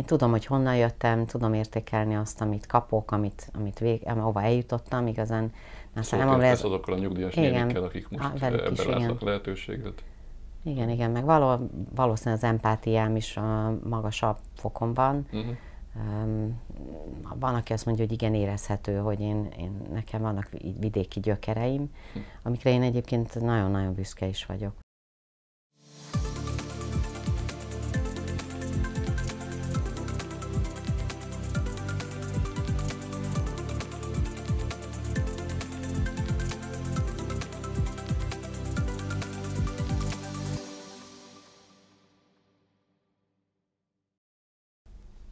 én tudom, hogy honnan jöttem, tudom értékelni azt, amit kapok, ahova eljutottam, igazán. Szóval kezdesz azokkal a nyugdíjas nénikkel, akik most ebben látnak lehetőséget. Igen, meg valószínűleg az empátiám is magasabb fokon van. Van, aki azt mondja, hogy igen, érezhető, hogy nekem vannak vidéki gyökereim, amikre én egyébként nagyon-nagyon büszke is vagyok.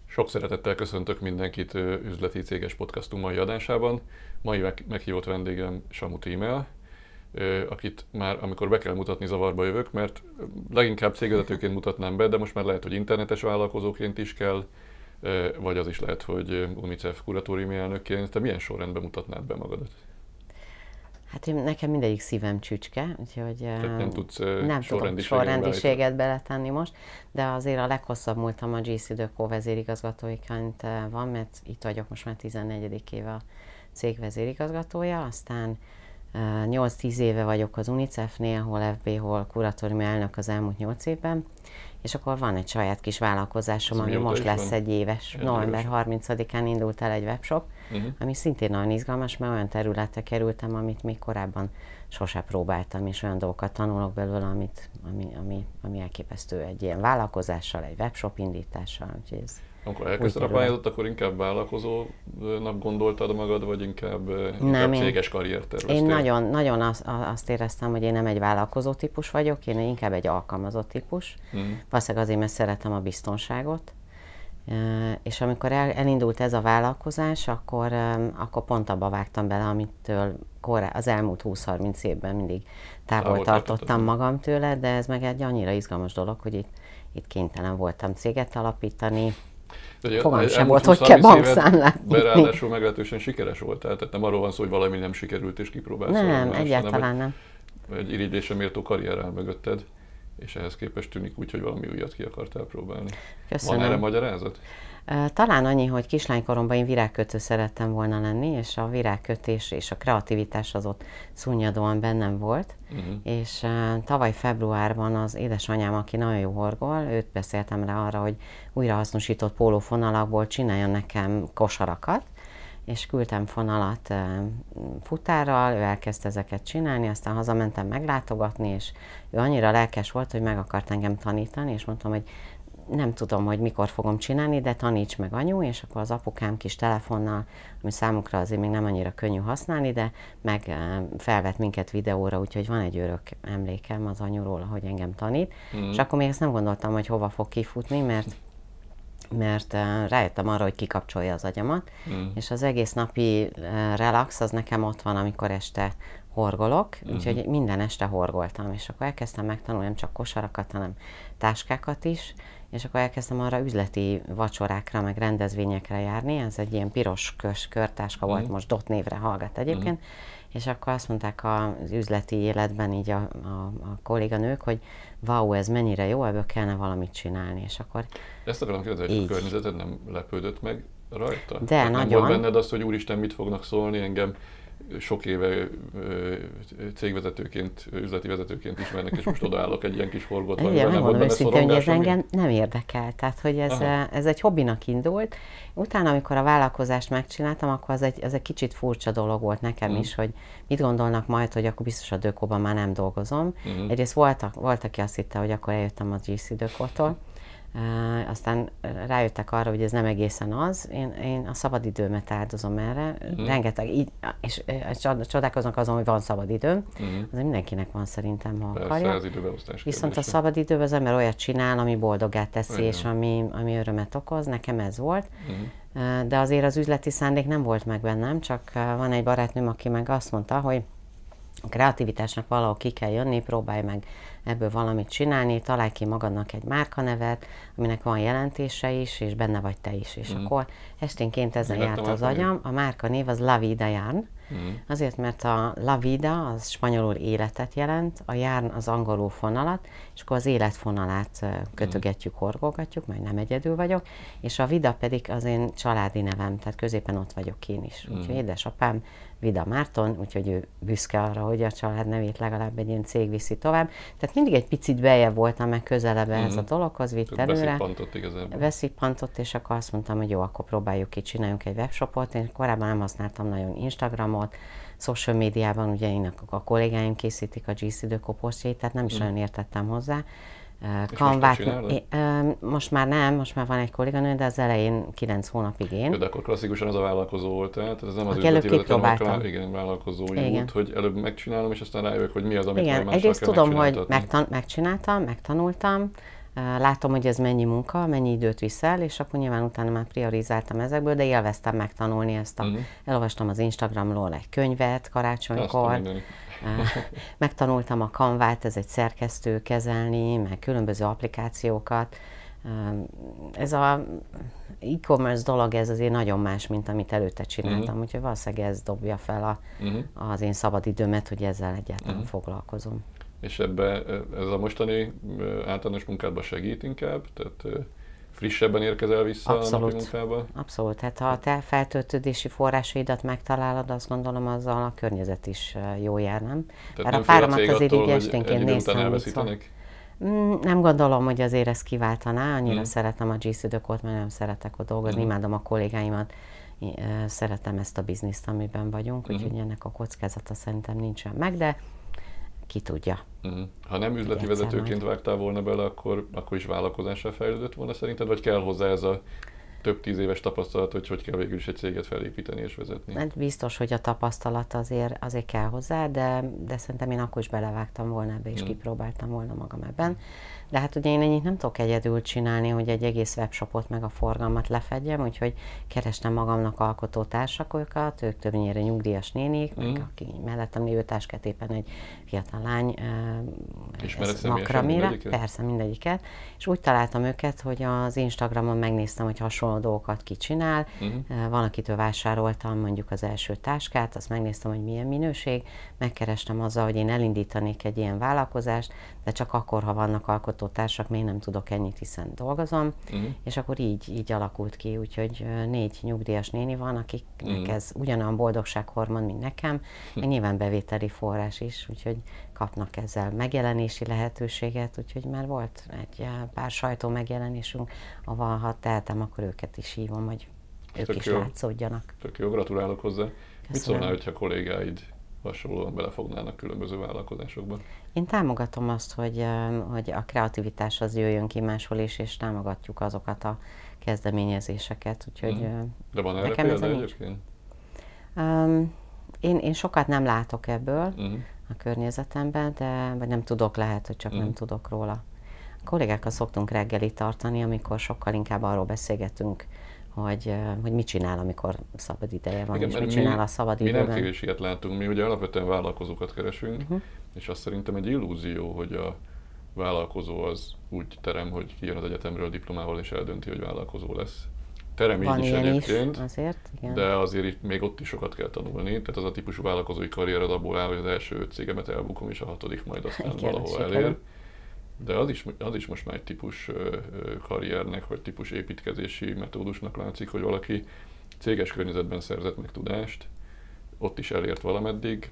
Sok szeretettel köszöntök mindenkit üzleti céges podcastunk mai adásában. Mai meghívott vendégem Samu Tímea, akit már amikor be kell mutatni, zavarba jövök, mert leginkább cégvezetőként mutatnám be, de most már lehet, hogy internetes vállalkozóként is kell, vagy az is lehet, hogy UNICEF kuratóriumi elnökként. Te milyen sorrendben mutatnád be magadat? Hát nekem mindegyik szívem csücske, úgyhogy nem tudsz sorrendiséget beletenni most, de azért a leghosszabb múltam a GC Deco vezérigazgatóiként van, mert itt vagyok most már 14. éve a cég vezérigazgatója, aztán 8-10 éve vagyok az UNICEF-nél, hol FB, hol kuratóriumi elnök az elmúlt 8 évben, és akkor van egy saját kis vállalkozásom, ami most lesz egy éves. November 30-án indult el egy webshop, ami szintén nagyon izgalmas, mert olyan területre kerültem, amit még korábban sose próbáltam, és olyan dolgokat tanulok belőle, ami elképesztő egy ilyen vállalkozással, egy webshop indítással. Úgyhogy ez amikor elkezdted a pályázatot, akkor inkább vállalkozónak gondoltad magad, vagy inkább céges karriert terveztél? Én nagyon azt éreztem, hogy én nem egy vállalkozó típus vagyok, én inkább egy alkalmazott típus. Valószínűleg azért, mert szeretem a biztonságot. És amikor elindult ez a vállalkozás, akkor pont abba vágtam bele, amitől az elmúlt 20-30 évben mindig távol tartottam magam tőle, de ez meg egy annyira izgalmas dolog, hogy itt kénytelen voltam céget alapítani. Fogalmam sem volt, hogy kell bankszámlát nyitni. Ráadásul meglehetősen sikeres voltál, tehát nem arról van szó, hogy valami nem sikerült és kipróbálsz. Nem, egyáltalán nem. Egy irigyésre méltó karrier áll mögötted, és ehhez képest tűnik úgy, hogy valami újat ki akartál próbálni. Köszönöm. Van erre magyarázat? Talán annyi, hogy kislánykoromban én virágkötő szerettem volna lenni, és a virágkötés és a kreativitás az ott szunnyadóan bennem volt. És tavaly februárban az édesanyám, aki nagyon jó horgol, őt beszéltem rá arra, hogy újrahasznosított pólófonalakból csináljon nekem kosarakat, és küldtem fonalat futárral, ő elkezdte ezeket csinálni, aztán hazamentem meglátogatni, és ő annyira lelkes volt, hogy meg akart engem tanítani, és mondtam, hogy nem tudom, hogy mikor fogom csinálni, de taníts meg anyu, és akkor az apukám kis telefonnal, ami számukra azért még nem annyira könnyű használni, de meg felvett minket videóra, úgyhogy van egy örök emlékem az anyuról, hogy engem tanít, és akkor még ezt nem gondoltam, hogy hova fog kifutni, mert rájöttem arra, hogy kikapcsolja az agyamat, és az egész napi relax az nekem ott van, amikor este horgolok, úgyhogy minden este horgoltam, és akkor elkezdtem megtanulni nem csak kosarakat, hanem táskákat is, és akkor elkezdtem arra üzleti vacsorákra, meg rendezvényekre járni, ez egy ilyen piros körtáska volt, most DOT névre hallgat egyébként, és akkor azt mondták az üzleti életben így a kolléganők, hogy wow, ez mennyire jó, ebből kellene valamit csinálni, és akkor ezt akarom kérdezni, hogy a környezeted nem lepődött meg rajta? De hát nagyon. Nem volt benned az, hogy úristen, mit fognak szólni, engem sok éve cégvezetőként, üzleti vezetőként ismernek, és most odaállok egy ilyen kis horgot. Igen, megmondom őszintén, hogy ez engem nem érdekel. Tehát, hogy ez egy hobbinak indult. Utána, amikor a vállalkozást megcsináltam, akkor ez egy kicsit furcsa dolog volt nekem is, hogy mit gondolnak majd, hogy akkor biztos a Dökóban már nem dolgozom. Egyrészt volt, aki azt hitte, hogy akkor eljöttem a GC Dökótól. Aztán rájöttek arra, hogy ez nem egészen az. Én a szabadidőmet áldozom erre. Rengeteg, és csodálkoznak azon, hogy van szabadidőm. Azért mindenkinek van szerintem, ha akarja. Az időbeosztás Viszont a szabadidőben az ember olyat csinál, ami boldogát teszi, és ami örömet okoz. Nekem ez volt. De azért az üzleti szándék nem volt meg bennem, csak van egy barátnőm, aki meg azt mondta, hogy a kreativitásnak valahol ki kell jönni, próbálj meg ebből valamit csinálni, találj ki magadnak egy márkanevet, aminek van jelentése is, és benne vagy te is. És akkor esténként ezen járt az agyam. A márkanév az La Vie Diane, Azért, mert a la vida az spanyolul életet jelent, a járn az angolul fonalat, és akkor az életfonalát kötögetjük, horgolgatjuk, majd nem egyedül vagyok, és a vida pedig az én családi nevem, tehát középen ott vagyok én is. Úgyhogy édesapám Vida Márton, úgyhogy ő büszke arra, hogy a család nevét legalább egy ilyen cég viszi tovább. Tehát mindig egy picit beljebb voltam, meg közelebb ez a dologhoz, vitt előre. Beszippantott igazából. Beszippantott, és akkor azt mondtam, hogy jó, akkor próbáljuk ki, csináljunk egy webshopot. Én korábban nem használtam nagyon Instagramot, social médiában, ugye én a kollégáim készítik a GC Deco posztjait, tehát nem is nagyon értettem hozzá. Most már nem, most már van egy kolléganő, de az elején 9 hónapig én. De akkor klasszikusan az a vállalkozó volt, tehát ez nem az üzleti vezető, hanem igen, vállalkozói út, hogy előbb megcsinálom, és aztán rájövök, hogy mi az, amit már mással egyrészt kell tudom, hogy megcsináltam, megtanultam, látom, hogy ez mennyi munka, mennyi időt viszel, és akkor nyilván utána már priorizáltam ezekből, de élveztem megtanulni ezt. Elolvastam az Instagramról egy könyvet karácsonykor, megtanultam a Canvát, ez egy szerkesztő kezelni, meg különböző applikációkat. Ez a e-commerce dolog, ez azért nagyon más, mint amit előtte csináltam, úgyhogy valószínűleg ez dobja fel az én szabadidőmet, hogy ezzel egyáltalán foglalkozom. És ebbe ez a mostani általános munkádban segít inkább? Tehát frissebben érkezel vissza a napi munkába? Abszolút. Hát ha a te feltöltődési forrásaidat megtalálod, azt gondolom, azzal a környezet is jó jár, nem? Tehát a páromat azért így esténként néztem, nem gondolom, hogy azért ezt kiváltaná. Annyira szeretem a GC Decót, mert nem szeretek ott dolgozni, imádom a kollégáimat, szeretem ezt a bizniszt, amiben vagyunk, úgyhogy ennek a kockázata szerintem nincsen meg, de ki tudja. Ha nem üzleti vezetőként vágtál volna bele, akkor is vállalkozással fejlődött volna szerinted, vagy kell hozzá ez a több 10 éves tapasztalat, hogy kell végül is egy céget felépíteni és vezetni? Hát biztos, hogy a tapasztalat azért kell hozzá, de szerintem én akkor is belevágtam volna ebbe, és kipróbáltam volna magam ebben. De hát ugye én ennyit nem tudok egyedül csinálni, hogy egy egész webshopot meg a forgalmat lefedjem, úgyhogy kerestem magamnak alkotótársakat, ők többnyire nyugdíjas nénik, meg aki mellettem lévő táskát éppen egy fiatal lány. Ismered személyesen mindegyiket? Persze, mindegyiket. És úgy találtam őket, hogy az Instagramon megnéztem, hogy hasonló dolgokat ki csinál. Van, akitől vásároltam mondjuk az első táskát, azt megnéztem, hogy milyen minőség, megkerestem azzal, hogy én elindítanék egy ilyen vállalkozást, de csak akkor, ha vannak alkotótársak, még nem tudok ennyit, hiszen dolgozom, és akkor így alakult ki, úgyhogy 4 nyugdíjas néni van, akiknek ez ugyanolyan boldogsághormon, mint nekem, meg nyilván bevételi forrás is, úgyhogy kapnak ezzel megjelenési lehetőséget, úgyhogy már volt egy pár sajtó megjelenésünk, ahol ha tehetem, akkor őket is hívom, hogy ők is látszódjanak. Tök jó, gratulálok hozzá. Köszönöm. Mit szólnál, hogyha kollégáid hasonlóan belefognának különböző vállalkozásokba? Én támogatom azt, hogy a kreativitás az jöjjön ki máshol is, és támogatjuk azokat a kezdeményezéseket. Úgyhogy, de van erre példa egyébként? Én sokat nem látok ebből a környezetemben, vagy nem tudok, lehet, hogy csak nem tudok róla. A kollégákkal szoktunk reggelit tartani, amikor sokkal inkább arról beszélgetünk, hogy mit csinál, amikor szabad ideje van, és mit csinál a szabad időben. Mi nem kevés ilyet látunk, mi ugye alapvetően vállalkozókat keresünk, és azt szerintem egy illúzió, hogy a vállalkozó az úgy terem, hogy kijön az egyetemről diplomával, és eldönti, hogy vállalkozó lesz. Terem így is egyébként, azért, igen. De azért még ott is sokat kell tanulni. Tehát az a típusú vállalkozói karrier az abból áll, hogy az első 5 cégemet elbukom, és a 6. majd aztán valahol elér. De az is most már egy típus karriernek, vagy típus építkezési metódusnak látszik, hogy valaki céges környezetben szerzett meg tudást, ott is elért valameddig,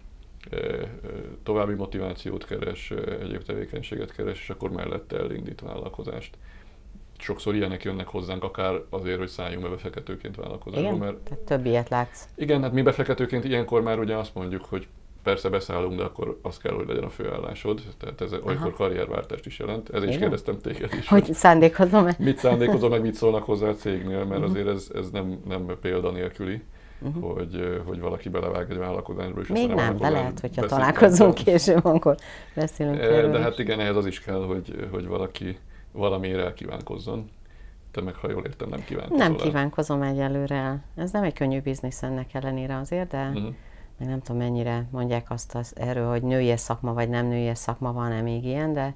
további motivációt keres, egyéb tevékenységet keres, és akkor mellette elindít vállalkozást. Sokszor ilyenek jönnek hozzánk, akár azért, hogy szálljunk be befektetőként vállalkozásba. Igen? Mert... Tehát több ilyet látsz. Igen, hát mi befektetőként ilyenkor már ugye azt mondjuk, hogy persze beszállunk, de akkor az kell, hogy legyen a főállásod, tehát ez olykor karrierváltást is jelent. Ezért is kérdeztem téged is. Hogy szándékozom-e? Mit szándékozom, meg mit szólnak hozzá a cégnél, mert azért ez nem példa nélküli, hogy valaki belevág egy vállalkozásba. És még nem, de lehet, hogyha találkozunk később, akkor beszélünk erről. De hát igen, ehhez az is kell, hogy valaki valamiért elkívánkozzon. Te meg, ha jól értem, nem kívánkozol. Nem kívánkozom egyelőre. Ez nem egy könnyű biznisz ennek ellenére azért, de meg nem tudom, mennyire mondják azt erről, hogy nőies szakma vagy nem nőies szakma, van-e még ilyen, de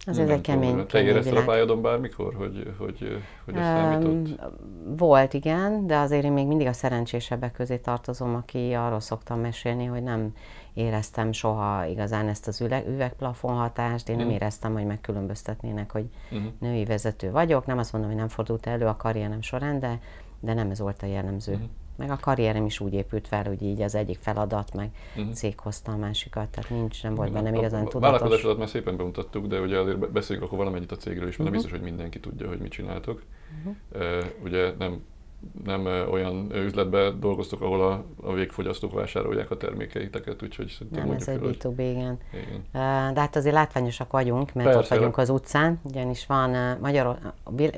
Az ez egy Te érezted a pályádon bármikor, hogy ez számított? Volt, igen, de azért én még mindig a szerencsésebbek közé tartozom, aki arról szoktam mesélni, hogy nem éreztem soha igazán ezt az üvegplafon hatást, én nem éreztem, hogy megkülönböztetnének, hogy női vezető vagyok, nem azt mondom, hogy nem fordult elő a karrierem során, de nem ez volt a jellemző. Meg a karrierem is úgy épült fel, hogy így az egyik feladat, meg cég hozta a másikat, tehát nem volt bennem igazán tudatos. Vállalkozásodat már szépen bemutattuk, de ugye azért beszéljünk akkor valamennyit a cégről is, mert nem biztos, hogy mindenki tudja, hogy mit csináltok. Ugye nem olyan üzletben dolgoztok, ahol a végfogyasztók vásárolják a termékeiteket, úgyhogy nem, ez egy B2B, igen. De hát azért látványosak vagyunk, mert persze, ott vagyunk az utcán, ugyanis van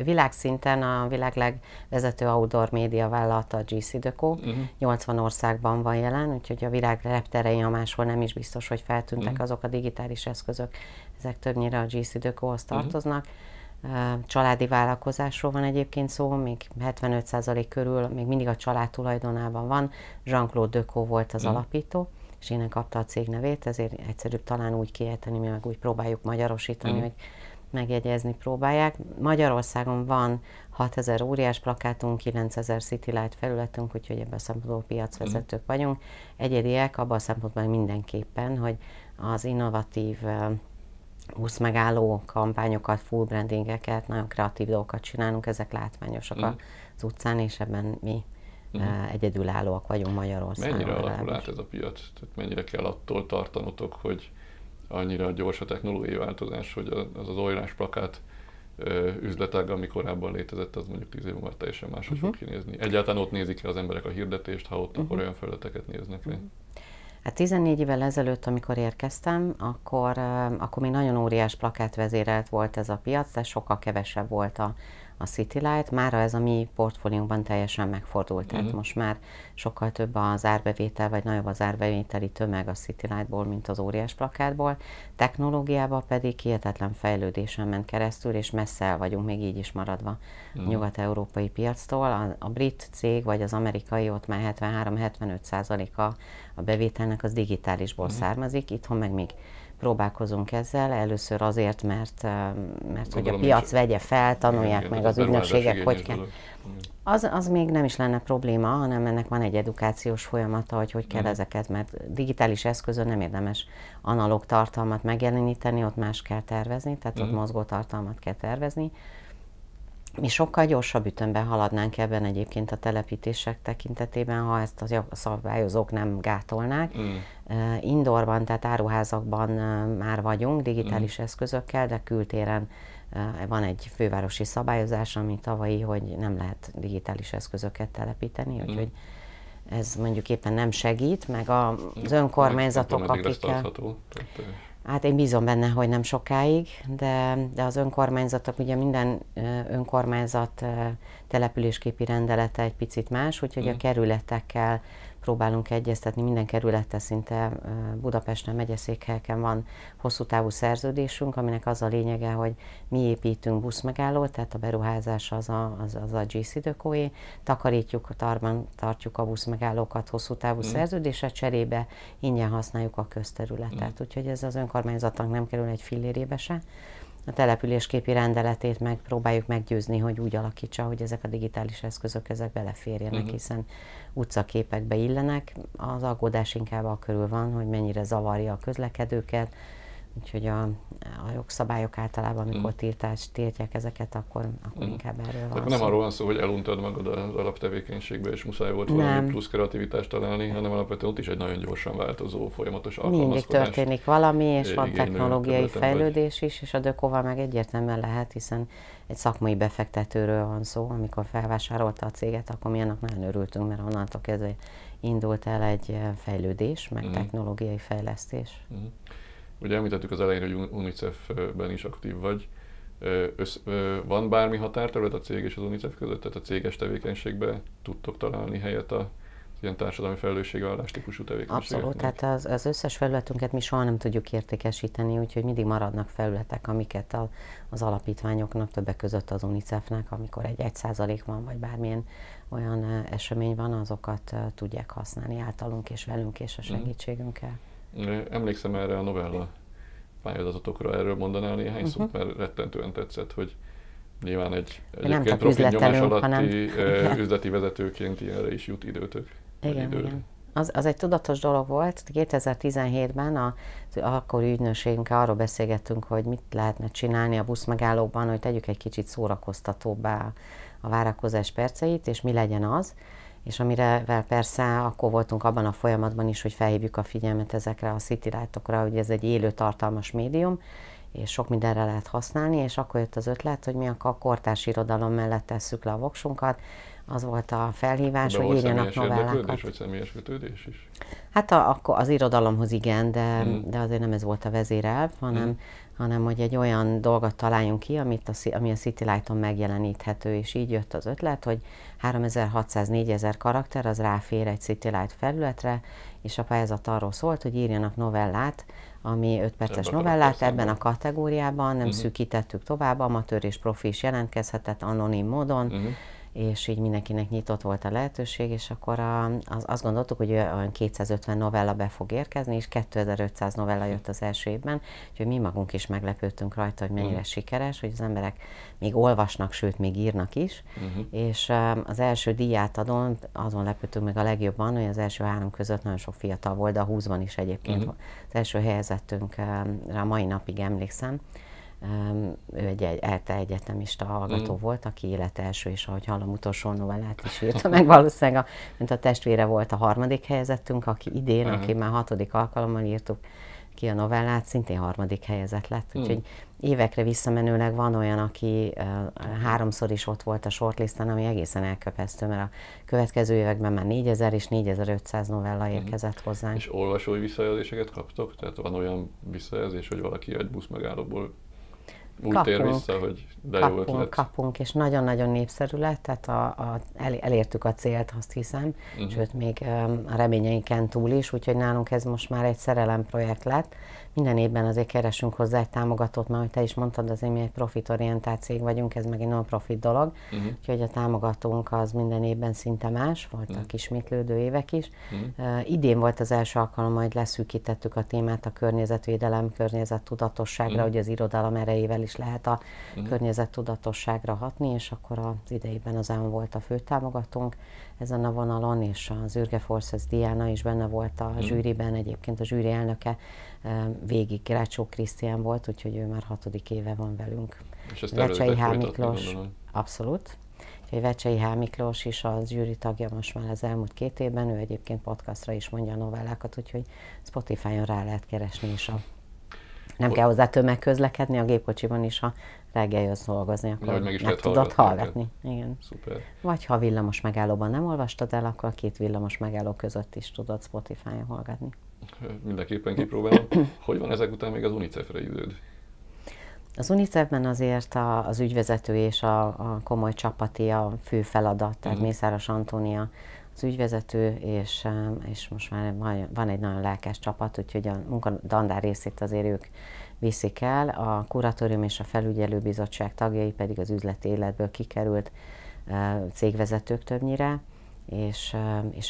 világszinten a világ legvezető outdoor média vállalata, a GC Deco, 80 országban van jelen, úgyhogy a világ repterein, a máshol nem is biztos, hogy feltűntek azok a digitális eszközök, ezek többnyire a GC Decohoz tartoznak. Családi vállalkozásról van egyébként szó, még 75% körül még mindig a család tulajdonában van. Jean-Claude Decaux volt az alapító, és innen kapta a cég nevét, ezért egyszerűbb talán úgy kiejteni, mi meg úgy próbáljuk magyarosítani, hogy megjegyezni próbálják. Magyarországon van 6000 óriás plakátunk, 9000 City Light felületünk, úgyhogy ebben a szempontból piacvezetők vagyunk. Egyediek abban a szempontból mindenképpen, hogy az innovatív buszmegálló kampányokat, full brandingeket, nagyon kreatív dolgokat csinálunk, ezek látványosak az utcán, és ebben mi egyedülállóak vagyunk Magyarországon. Mennyire alakul át ez a piac? Tehát mennyire kell attól tartanotok, hogy annyira gyors a technológiai változás, hogy az óriás plakát üzletág, ami korábban létezett, az mondjuk 10 év múlva teljesen máshogy fog kinézni. Egyáltalán ott nézik az emberek a hirdetést, ha ott akkor olyan felületeket néznek le. Hát 14 évvel ezelőtt, amikor érkeztem, akkor még nagyon óriás plakátvezérelt volt ez a piac, de sokkal kevesebb volt a City Light. Mára ez a mi portfóliónkban teljesen megfordult, tehát most már sokkal több az árbevétel, vagy nagyobb az árbevételi tömeg a City Lightból, mint az óriás plakátból. Technológiában pedig hihetetlen fejlődésen ment keresztül, és messze el vagyunk még így is maradva a nyugat-európai piactól. A brit cég, vagy az amerikai, ott már 73-75%-a a bevételnek az digitálisból származik, itthon meg még próbálkozunk ezzel, először azért, mert hogy a piac vegye fel, tanulják meg az ügynökségek, hogy kell. Az még nem is lenne probléma, hanem ennek van egy edukációs folyamata, hogy kell ezeket, mert digitális eszközön nem érdemes analóg tartalmat megjeleníteni, ott más kell tervezni, tehát ott mozgó tartalmat kell tervezni. Mi sokkal gyorsabb ütemben haladnánk ebben egyébként a telepítések tekintetében, ha ezt a szabályozók nem gátolnák. Indoorban, tehát áruházakban már vagyunk digitális eszközökkel, de kültéren van egy fővárosi szabályozás, ami tavalyi, hogy nem lehet digitális eszközöket telepíteni, úgyhogy ez mondjuk éppen nem segít, meg az önkormányzatok, akikkel... Hát én bízom benne, hogy nem sokáig, de az önkormányzatok, ugye minden önkormányzat településképi rendelete egy picit más, úgyhogy a kerületekkel próbálunk egyeztetni, minden kerülettel szinte Budapesten, megyeszékhelyeken van hosszú távú szerződésünk, aminek az a lényege, hogy mi építünk buszmegállót, tehát a beruházás az a GC Decoé, takarítjuk, tartjuk a buszmegállókat hosszú távú szerződésre, cserébe ingyen használjuk a közterületet, úgyhogy ez az önkormányzatnak nem kerül egy fillérébe se. A településképi rendeletét próbáljuk meggyőzni, hogy úgy alakítsa, hogy ezek a digitális eszközök ezek beleférjenek, hiszen utcaképekbe illenek. Az aggódás inkább körül van, hogy mennyire zavarja a közlekedőket, úgyhogy a jogszabályok általában, amikor tiltják ezeket, akkor inkább erről van szó. Nem arról van szó, hogy eluntad magad az alaptevékenységbe, és muszáj volt valami plusz kreativitást találni, hanem alapvetően ott is egy nagyon gyorsan változó, folyamatos alkalmazkodás. Mindig történik valami, és van technológiai fejlődés is, és a Decauval meg egyértelműen lehet, hiszen egy szakmai befektetőről van szó. Amikor felvásárolta a céget, akkor mi annak nagyon örültünk, mert onnantól kezdve indult el egy fejlődés, meg technológiai fejlesztés. Ugye említettük az elején, hogy UNICEF-ben is aktív vagy. Van bármi határterület a cég és az UNICEF között? Tehát a céges tevékenységben tudtok találni helyet az ilyen társadalmi felelősségvállalás típusú tevékenységeknek? Abszolút, tehát az összes felületünket mi soha nem tudjuk értékesíteni, úgyhogy mindig maradnak felületek, amiket az alapítványoknak, többek között az UNICEF-nek, amikor egy 1% van, vagy bármilyen olyan esemény van, azokat tudják használni általunk és velünk és a segítségünkkel. Emlékszem erre a Novella pályázatokra erről mondanál néhány szót, mert rettentően tetszett, hogy nyilván nem profit nyomás alatti hanem... üzleti vezetőként ilyenre is jut időtök. Igen. Az egy tudatos dolog volt. 2017-ben az akkori ügynökségünkkel arról beszélgettünk, hogy mit lehetne csinálni a buszmegállókban, hogy tegyük egy kicsit szórakoztatóbbá a várakozás perceit, és mi legyen az. És amivel persze akkor voltunk abban a folyamatban is, hogy felhívjuk a figyelmet ezekre a City Light-okra, hogy ez egy élő tartalmas médium, és sok mindenre lehet használni, és akkor jött az ötlet, hogy mi akkor a kortárs irodalom mellett tesszük le a voksunkat. Az volt a felhívás, hogy írjanak novellákat. Vagy személyes kötődés is? Hát akkor az irodalomhoz igen, de azért nem ez volt a vezérelv, hanem hogy egy olyan dolgot találjunk ki, ami a City Light-on megjeleníthető, és így jött az ötlet, hogy 3600-4000 karakter az ráfér egy City Light felületre, és a pályázat arról szólt, hogy írjanak novellát, ami 5 perces novellát ebben a kategóriában, nem szűkítettük tovább, amatőr és profi is jelentkezhetett anonim módon, és így mindenkinek nyitott volt a lehetőség, és akkor azt gondoltuk, hogy olyan 250 novella be fog érkezni, és 2500 novella jött az első évben, úgyhogy mi magunk is meglepődtünk rajta, hogy mennyire sikeres, hogy az emberek még olvasnak, sőt, még írnak is, és az első díjátadón azon lepődtünk meg a legjobban, hogy az első 3 között nagyon sok fiatal volt, de a 20-ban is egyébként az első helyezettünkre a mai napig emlékszem. Ő egy ELTE egyetemista hallgató volt, aki élete első, és ahogy hallom, utolsó novellát is írta meg valószínűleg, mint a testvére volt a 3. helyezettünk, aki idén, aki már 6. alkalommal írtuk ki a novellát, szintén 3. helyezett lett. Úgyhogy évekre visszamenőleg van olyan, aki 3-szor is ott volt a shortlisten, ami egészen elképesztő, mert a következő években már 4000 és 4500 novella érkezett hozzánk. És olvasói visszajelzéseket kaptok? Tehát van olyan visszajelzés, hogy valaki egy buszmegállóból úgy tér vissza, hogy de jó ötlet. Kapunk, és nagyon-nagyon népszerű lett, tehát elértük a célt, azt hiszem, sőt, még a reményeinken túl is, úgyhogy nálunk ez most már egy szerelemprojekt lett. Minden évben azért keresünk hozzá egy támogatót, mert ahogy te is mondtad, azért mi egy profitorientált cég vagyunk, ez meg egy non-profit dolog, úgyhogy a támogatónk az minden évben szinte más, voltak ismétlődő évek is. Idén volt az első alkalom, hogy leszűkítettük a témát a környezetvédelem, környezettudatosságra, hogy az irodalom erejével is lehet a környezettudatosságra hatni, és akkor az idejében az EON volt a főtámogatónk ezen a vonalon, és az Ürge Forces Diana is benne volt a zsűriben, egyébként a zsűri elnöke végig Grácsó Krisztián volt, úgyhogy ő már 6. éve van velünk. És ezt Vecsei H. Miklós, abszolút. Úgyhogy Vecsei H. Miklós is a zsűri tagja most már az elmúlt 2 évben, ő egyébként podcastra is mondja a novellákat, úgyhogy Spotify-on rá lehet keresni is nem kell hozzá tömegközlekedni, a gépkocsiban is, ha reggel jössz dolgozni, akkor meg tudod hallgatni. Igen. Szuper. Vagy ha villamos megállóban nem olvastad el, akkor a 2 villamos megálló között is tudod Spotify-on hallgatni. Mindenképpen kipróbálom. Hogy van ezek után még az UNICEF-re időd? Az UNICEF-ben azért az ügyvezető és a komoly csapati a fő feladat, tehát Mészáros Antónia az ügyvezető, és most már van egy nagyon lelkes csapat, úgyhogy a munkadandár részét azért ők viszik el. A kuratórium és a felügyelőbizottság tagjai pedig az üzleti életből kikerült cégvezetők többnyire, és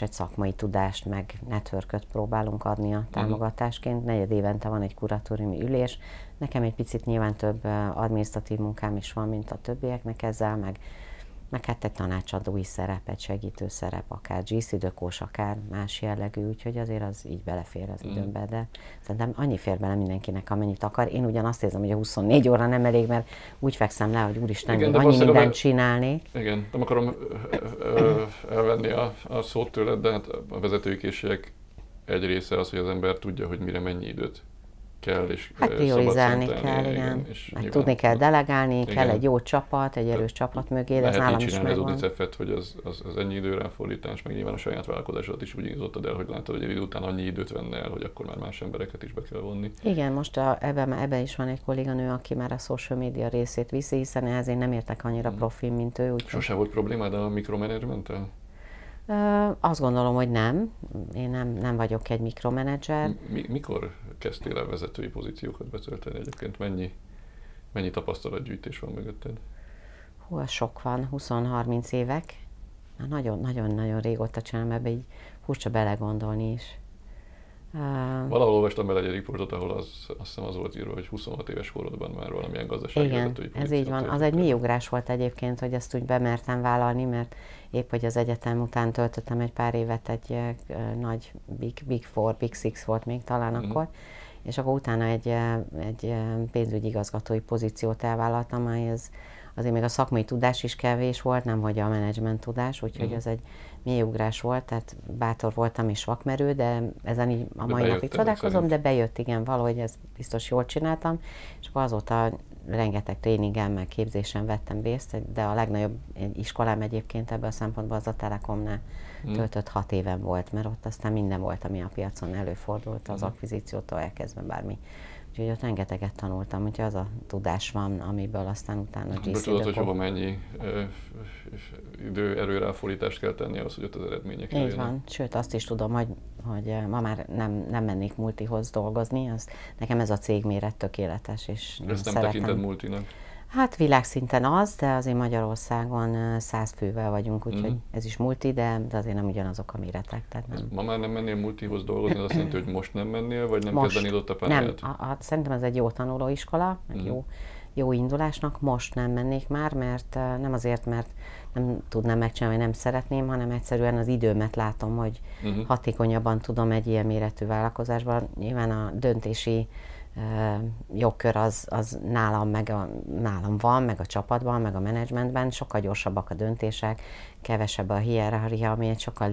egy szakmai tudást, meg networköt próbálunk adni a támogatásként. 4 évente van egy kuratóriumi ülés. Nekem egy picit nyilván több adminisztratív munkám is van, mint a többieknek ezzel, meg hát egy tanácsadói szerep, egy segítő szerep, akár GC-dökós, akár más jellegű, úgyhogy azért az így belefér az időmbe, de szerintem annyi fér bele mindenkinek, amennyit akar. Én ugyan azt érzem, hogy a 24 óra nem elég, mert úgy fekszem le, hogy úristen, igen, annyi mindent csinálnék. Igen, nem akarom elvenni a szót tőled, de hát a vezetői készségek egy része az, hogy az ember tudja, hogy mire mennyi időt kell, és hát priorizálni kell, igen. És meg tudni kell delegálni, igen. Kell egy jó csapat, egy erős csapat mögé, de ez nálam is megvan. Lehet így csinálni az UNICEF-et, hogy az ennyi időre fordítás, meg nyilván a saját vállalkozásodat is úgy indítottad el, hogy láttad, hogy egy idő után annyi időt venne el, hogy akkor már más embereket is be kell vonni. Igen, most ebben is van egy kolléganő, aki már a social media részét viszi, hiszen ehhez én nem értek annyira profin, mint ő. Sose volt problémád a mikromanagementtel? Azt gondolom, hogy nem. Én nem vagyok egy mikromanager. Mikor kezdtél el vezetői pozíciókat betölteni egyébként? Mennyi tapasztalatgyűjtés van mögötted? Hú, az sok van, 20-30 évek. Nagyon-nagyon régóta csinálom, ebbe így furcsa belegondolni is. Valahol olvastam bele egy riportot, ahol azt hiszem az volt írva, hogy 26 éves korodban már valamilyen gazdasági vezetői pozíciót. Ez így van. Az egy mély ugrás volt egyébként, hogy ezt úgy bemertem vállalni, mert épp, hogy az egyetem után töltöttem egy pár évet, egy nagy Big Four, Big Six volt még talán akkor, és akkor utána egy pénzügyi igazgatói pozíciót elvállaltam, amelyhez azért még a szakmai tudás is kevés volt, nem vagy a menedzsment tudás, úgyhogy ez egy mély ugrás volt, tehát bátor voltam és vakmerő, de ezen így a mai napig csodálkozom, de bejött, igen, valahogy ezt biztos jól csináltam, és akkor azóta rengeteg tréningen, meg képzésen vettem részt, de a legnagyobb iskolám egyébként ebből a szempontból az a Telekomnál töltött 6 éven volt, mert ott aztán minden volt, ami a piacon előfordult, az akvizíciótól elkezdve bármi. Úgyhogy ott rengeteget tanultam, úgyhogy az a tudás van, amiből aztán utána GC-be tudod, hogy hova mennyi idő, erőráfordítást kell tenni ahhoz, hogy ott az eredmények jöjjenek. Így van, sőt azt is tudom, hogy ma már nem mennék multihoz dolgozni, nekem ez a cégméret tökéletes, és ezt nem tekinted multinak? Hát világszinten az, de azért Magyarországon 100 fővel vagyunk, úgyhogy ez is multi, de azért nem ugyanazok a méretek. Tehát nem. Ma már nem mennél multihoz dolgozni, az azt jelenti, hogy most nem mennél, vagy nem kezdenéd ott a pályát? Nem, szerintem ez egy jó tanulóiskola, jó indulásnak, most nem mennék már, mert nem azért, mert nem tudnám megcsinálni, vagy nem szeretném, hanem egyszerűen az időmet látom, hogy hatékonyabban tudom egy ilyen méretű vállalkozásban. Nyilván a döntési jogkör az nálam van, meg a csapatban, meg a menedzsmentben, sokkal gyorsabbak a döntések, kevesebb a hierarchia, ami egy sokkal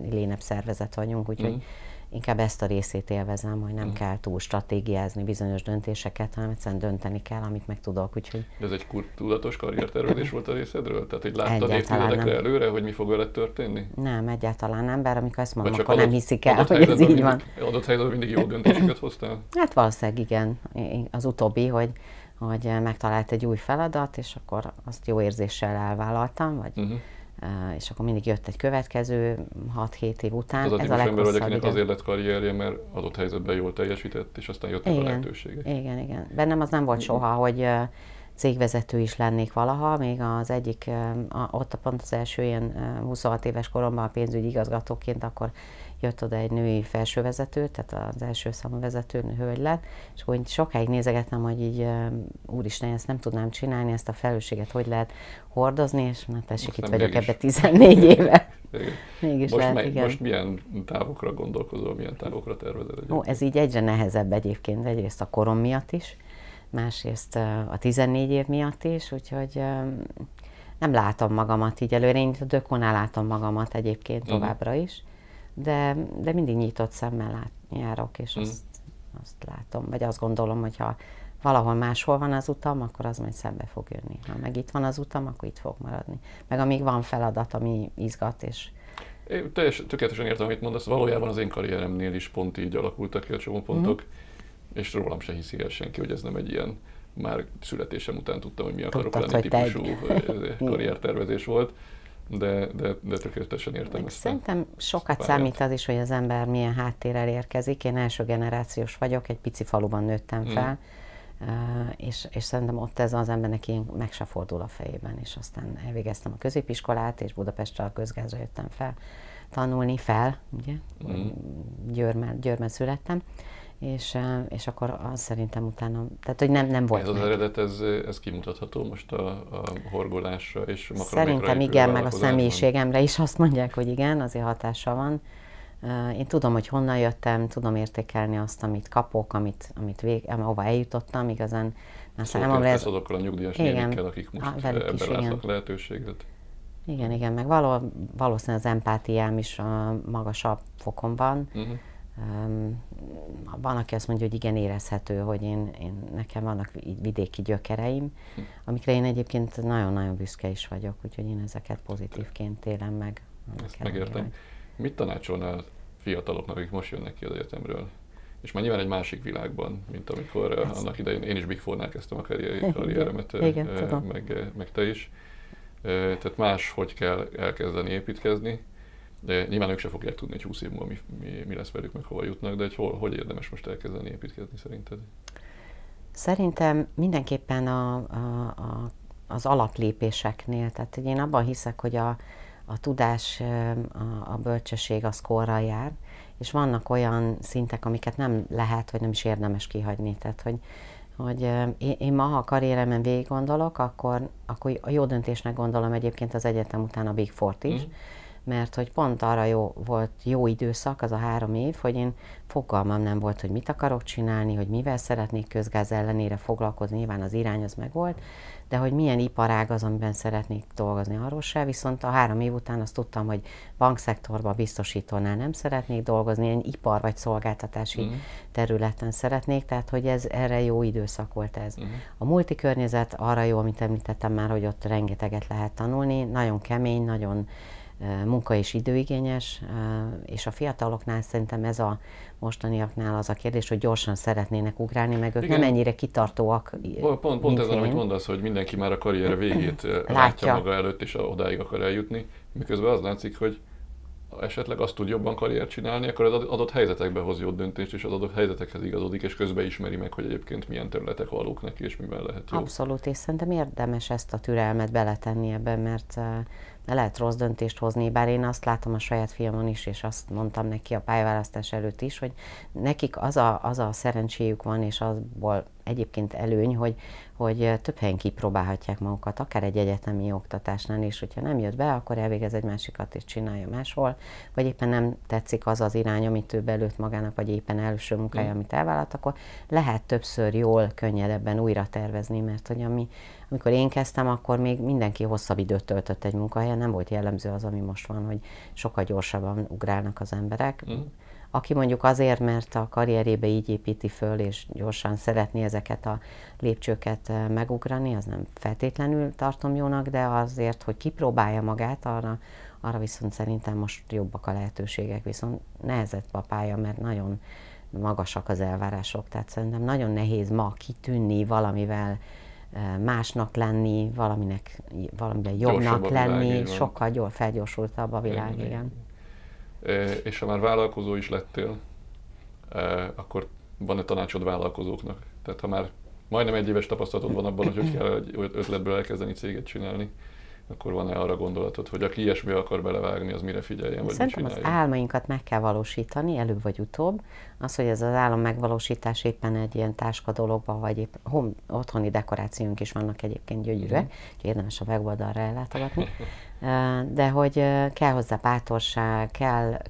leanebb szervezet vagyunk, úgyhogy inkább ezt a részét élvezem, hogy nem kell túl stratégiázni bizonyos döntéseket, hanem egyszerűen dönteni kell, amit meg tudok. Úgyhogy... De ez egy tudatos karriertervezés volt a részedről? Tehát, hogy láttad évtizedekre előre, hogy mi fog veled történni? Nem, egyáltalán nem, bár amikor ezt mondom, akkor nem hiszik el, hogy ez így van. Adott helyzetben mindig jó döntéseket hoztál? Hát valószínűleg igen. Az utóbbi, hogy megtalált egy új feladat, és akkor azt jó érzéssel elvállaltam, vagy és akkor mindig jött egy következő 6-7 év után. Az a típus ember vagy, akinek azért lett karrierje, mert adott helyzetben jól teljesített, és aztán jöttek a lehetőségek. Igen. Bennem az nem volt soha, hogy cégvezető is lennék valaha, még az egyik, ott pont az első ilyen 26 éves koromban a pénzügyi igazgatóként, akkor jött oda egy női felsővezető, tehát az első számú vezető hölgy lett, és akkor sokáig nézegettem, hogy így úristen, ezt nem tudnám csinálni, ezt a felelősséget hogy lehet hordozni, és na tessék, itt vagyok ebbe 14 éve. Mégis most milyen távokra gondolkozol, milyen távokra tervezed? Ez így egyre nehezebb egyébként, egyrészt a korom miatt is, másrészt a 14 év miatt is, úgyhogy nem látom magamat így előre, én a Dökonál látom magamat egyébként továbbra is, de mindig nyitott szemmel járok, és azt látom, vagy azt gondolom, hogy ha valahol máshol van az utam, akkor az majd szembe fog jönni. Ha meg itt van az utam, akkor itt fog maradni. Meg amíg van feladat, ami izgat, és... Én tökéletesen értem, amit mondasz. Valójában az én karrieremnél is pont így alakultak ki a csomópontok, és rólam se hiszi el senki, hogy ez nem egy ilyen, már születésem után tudtam, hogy mi akarok lenni típusú karriertervezés volt. De tökéletesen értem ezt. Szerintem sokat számít az is, hogy az ember milyen háttérrel érkezik. Én első generációs vagyok, egy pici faluban nőttem fel, és szerintem ott ez az embernek ilyen meg se fordul a fejében, és aztán elvégeztem a középiskolát, és Budapestre a közgázra jöttem fel tanulni, ugye? Győrben születtem. És akkor az szerintem utána, tehát hogy nem volt. Ez az eredet, ez kimutatható most a horgolásra és makromékra. Szerintem igen, meg a személyiségemre is azt mondják, hogy igen, azért hatása van. Én tudom, hogy honnan jöttem, tudom értékelni azt, amit kapok, ahova eljutottam, igazán. Szóval kezdesz azokkal a nyugdíjas nénikkel, akik most ebben látnak lehetőséget. Igen, meg valószínűleg az empátiám is magasabb fokon van. Van, aki azt mondja, hogy igen, érezhető, hogy nekem vannak vidéki gyökereim, amikre én egyébként nagyon-nagyon büszke is vagyok, úgyhogy én ezeket pozitívként élem meg. Ezt megértem. Mit tanácsolnál fiataloknak, akik most jönnek ki az egyetemről? És már nyilván egy másik világban, mint amikor annak idején én is Big Four-nál kezdtem a karrieremet, meg te is. Tehát máshogy kell elkezdeni építkezni. De nyilván ők se fogják tudni, hogy 20 év múlva mi lesz velük, meg hova jutnak, de hogy érdemes most elkezdeni építkezni szerinted? Szerintem mindenképpen az alaplépéseknél, tehát én abban hiszek, hogy a tudás, a bölcsesség az korral jár, és vannak olyan szintek, amiket nem lehet, vagy nem is érdemes kihagyni. Tehát, hogy én ma, ha a karrieremen végig gondolok, akkor a jó döntésnek gondolom egyébként az egyetem után a Big Fourt is, mert hogy pont arra volt jó időszak, az a 3 év, hogy én fogalmam nem volt, hogy mit akarok csinálni, hogy mivel szeretnék közgáz ellenére foglalkozni, nyilván az irány az megvolt, de hogy milyen iparág az, amiben szeretnék dolgozni, arról se, viszont a 3 év után azt tudtam, hogy bankszektorban, biztosítónál nem szeretnék dolgozni, ilyen ipar vagy szolgáltatási területen szeretnék, tehát hogy erre jó időszak volt ez. A multikörnyezet arra jó, amit említettem már, hogy ott rengeteget lehet tanulni, nagyon kemény, nagyon munka és időigényes, és a fiataloknál szerintem ez a mostaniaknál az a kérdés, hogy gyorsan szeretnének ugrálni, meg ők nem ennyire kitartóak. Pont ez, amit mondasz, hogy mindenki már a karriere végét látja maga előtt, és odáig akar eljutni, miközben az látszik, hogy esetleg azt tud jobban karriert csinálni, akkor az adott helyzetekbe hoz jó döntést, és az adott helyzetekhez igazodik, és közben ismeri meg, hogy egyébként milyen területek valók neki, és miben lehet jó. Abszolút, és szerintem érdemes ezt a türelmet beletenni ebben, mert lehet rossz döntést hozni, bár én azt látom a saját fiamon is, és azt mondtam neki a pályaválasztás előtt is, hogy nekik az a szerencséjük van, és azból egyébként előny, hogy több helyen kipróbálhatják magukat, akár egy egyetemi oktatásnál is, hogyha nem jött be, akkor elvégez egy másikat és csinálja máshol, vagy éppen nem tetszik az az irány, amit ő belőtt magának, vagy éppen első munkája, amit elvállalt, akkor lehet többször jól, könnyedebben újra tervezni, mert hogy amikor én kezdtem, akkor még mindenki hosszabb időt töltött egy munkahelyen, nem volt jellemző az, ami most van, hogy sokkal gyorsabban ugrálnak az emberek. Aki mondjuk azért, mert a karrierébe így építi föl, és gyorsan szeretné ezeket a lépcsőket megugrani, az nem feltétlenül tartom jónak, de azért, hogy kipróbálja magát, arra viszont szerintem most jobbak a lehetőségek, viszont nehezebb a pálya, mert nagyon magasak az elvárások, tehát szerintem nagyon nehéz ma kitűnni valamivel, másnak lenni, valamiben jobbnak lenni, sokkal felgyorsultabb a világ, igen. És ha már vállalkozó is lettél, akkor van-e tanácsod vállalkozóknak? Tehát ha már majdnem 1 éves tapasztalatod van abban, hogy kell egy ötletből elkezdeni céget csinálni, akkor van-e arra gondolatod, hogy aki ilyesmibe akar belevágni, az mire figyeljen, vagy szerintem az álmainkat meg kell valósítani, előbb vagy utóbb. Az, hogy ez az álom megvalósítás éppen egy ilyen táska dologban, vagy épp otthoni dekorációnk is vannak egyébként gyönyörűek, úgyhogy érdemes a weboldalra ellátogatni. De hogy kell hozzá bátorság,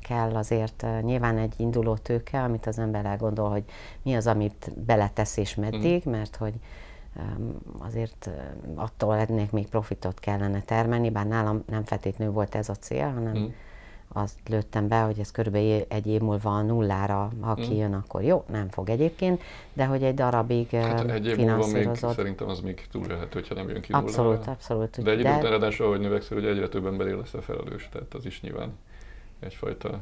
kell azért nyilván egy induló tőke, amit az ember elgondol, hogy mi az, amit beletesz és meddig, mert hogy azért attól ennek még profitot kellene termelni, bár nálam nem feltétlenül volt ez a cél, hanem azt lőttem be, hogy ez körülbelül 1 év múlva a nullára, ha kijön, akkor jó, nem fog egyébként, de hogy egy darabig finanszírozott. Szerintem az még túlélhető, hogyha nem jön ki nullára. Abszolút. De egy idő után ráadásul, ahogy növekszel, hogy egyre több emberé lesz a felelős, tehát az is nyilván egyfajta,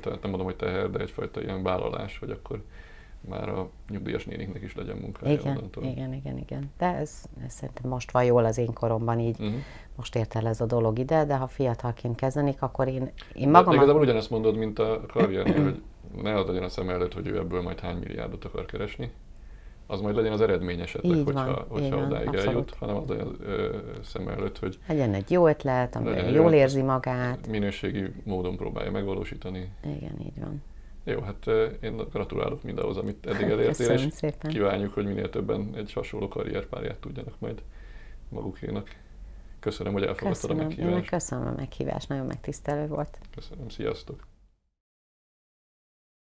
nem mondom, hogy teher, de egyfajta ilyen vállalás, hogy akkor már a nyugdíjas néniknek is legyen munkája. Igen. De ez szerintem most van jól az én koromban így, most ért el ez a dolog ide, de ha fiatalként kezdenik, akkor én magam... De igazából ugyanezt mondod, mint a karriernél, hogy ne az legyen a szem előtt, hogy ő ebből majd hány milliárdot akar keresni, az majd legyen az eredmény esetleg, hogyha odáig eljut, hanem az legyen szem előtt, hogy... Legyen egy jó ötlet, amiben jól érzi magát. Minőségi módon próbálja megvalósítani. Igen, így van. Jó, hát én gratulálok mindahhoz, amit eddig elértél, és kívánjuk, hogy minél többen egy hasonló karrierpályát tudjanak majd magukénak. Köszönöm, hogy elfogadtad a meghívást. Köszönöm a meghívást, nagyon megtisztelő volt. Köszönöm, sziasztok!